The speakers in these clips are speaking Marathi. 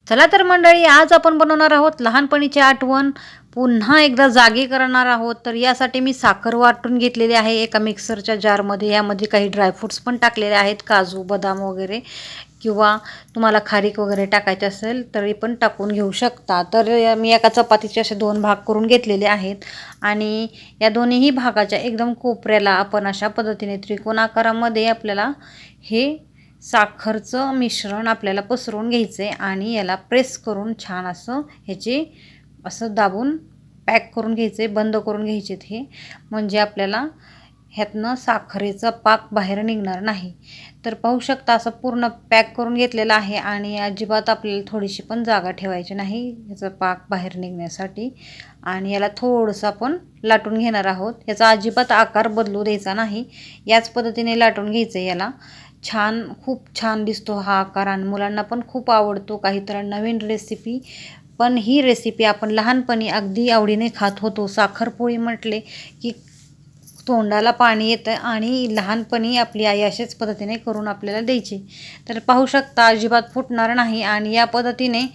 चला तर मंडळी, आज आपण बनवणार आहोत लहानपणीची आठवण पुन्हा एकदा जागी करणार आहोत. तर यासाठी मी साखर वाटून घेतलेली आहे एका मिक्सरच्या जारमध्ये. यामध्ये काही ड्रायफ्रूट्स पण टाकलेले आहेत, काजू बदाम वगैरे, किंवा तुम्हाला खारीक वगैरे टाकायचे असेल तरी पण टाकून घेऊ शकता. तर मी एका चपातीचे असे 2 भाग करून घेतलेले आहेत आणि या दोन्हीही भागाच्या एकदम कोपऱ्याला आपण अशा पद्धतीने त्रिकोण आकारामध्ये आपल्याला हे साखरचं मिश्रण आपल्याला पसरवून घ्यायचं आहे आणि याला प्रेस करून छान असं ह्याचे असं दाबून पॅक करून घ्यायचं आहे, बंद करून घ्यायचे हे, म्हणजे आपल्याला ह्यातनं साखरेचा पाक बाहेर निघणार नाही. तर पाहू शकता असं पूर्ण पॅक करून घेतलेलं आहे आणि अजिबात आपल्याला थोडीशी पण जागा ठेवायची नाही ह्याचा पाक बाहेर निघण्यासाठी. आणि याला थोडंसं आपण लाटून घेणार आहोत. याचा अजिबात आकार बदलू द्यायचा नाही, याच पद्धतीने लाटून घ्यायचं आहे याला. खूप छान दिसतो हा आकार आणि मुलांना पण खूप आवडतो. काहीतरी नवीन रेसिपी, पण ही रेसिपी आपण लहानपणी अगदी आवडीने खात होतो. साखरपोळी म्हटले की तोंडाला पाणी येतं आणि लहानपणी आपली आई अशाच पद्धतीने करून आपल्याला द्यायची. तर पाहू शकता अजिबात फुटणार नाही आणि या पद्धतीने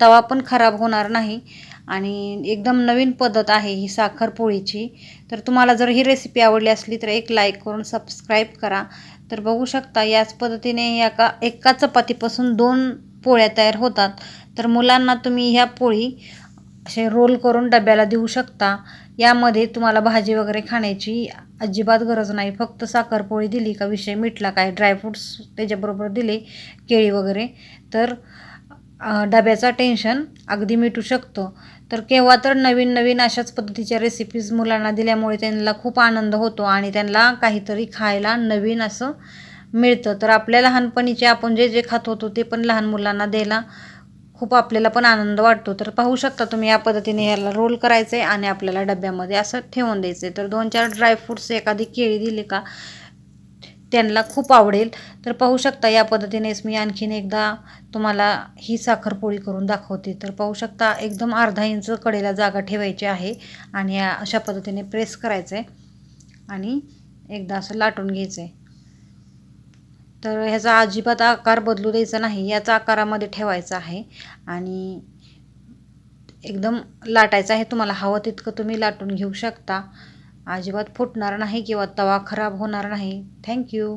तवा पण खराब होणार नाही आणि एकदम नवीन पद्धत आहे ही साखरपोळीची. तर तुम्हाला जर ही रेसिपी आवडली असली तर एक लाईक करून सबस्क्राईब करा. तर बघू शकता याच पद्धतीने एका चपातीपासून 2 पोळ्या तयार होतात. तर मुलांना तुम्ही ह्या पोळी असे रोल करून डब्याला देऊ शकता. यामध्ये तुम्हाला भाजी वगैरे खाण्याची अजिबात गरज नाही. फक्त साखरपोळी दिली का विषय मिटला. काय ड्रायफ्रूट्स त्याच्याबरोबर दिले, केळी वगैरे, तर डब्याचा टेन्शन अगदी मिटू शकतो. तर केव्हा तर नवीन नवीन अशाच पद्धतीच्या रेसिपीज मुलांना दिल्यामुळे त्यांना खूप आनंद होतो आणि त्यांना काहीतरी खायला नवीन असं मिळतं. तर आपल्या लहानपणीचे आपण जे जे खात होतो ते पण लहान मुलांना द्यायला खूप आपल्याला पण आनंद वाटतो. तर पाहू शकता तुम्ही या पद्धतीने याला रोल करायचं आहे आणि आपल्याला डब्यामध्ये असं ठेवून द्यायचं आहे. तर 2-4 ड्रायफ्रूट्स, एखादी केळी दिली का त्यांना खूप आवडेल. तर पाहू शकता या पद्धतीनेच मी आणखीन एकदा तुम्हाला ही साखरपोळी करून दाखवते. तर पाहू शकता एकदम अर्धा इंच कडेला जागा ठेवायची आहे आणि अशा पद्धतीने प्रेस करायचं आहे आणि एकदा असं लाटून घ्यायचं आहे. तर ह्याचा अजिबात आकार बदलू द्यायचा नाही, याचा आकारामध्ये ठेवायचा आहे आणि एकदम लाटायचं आहे. तुम्हाला हवं तितकं तुम्ही लाटून घेऊ शकता. अजिबात फुटणार नाही किंवा तवा खराब होणार नाही. थँक्यू.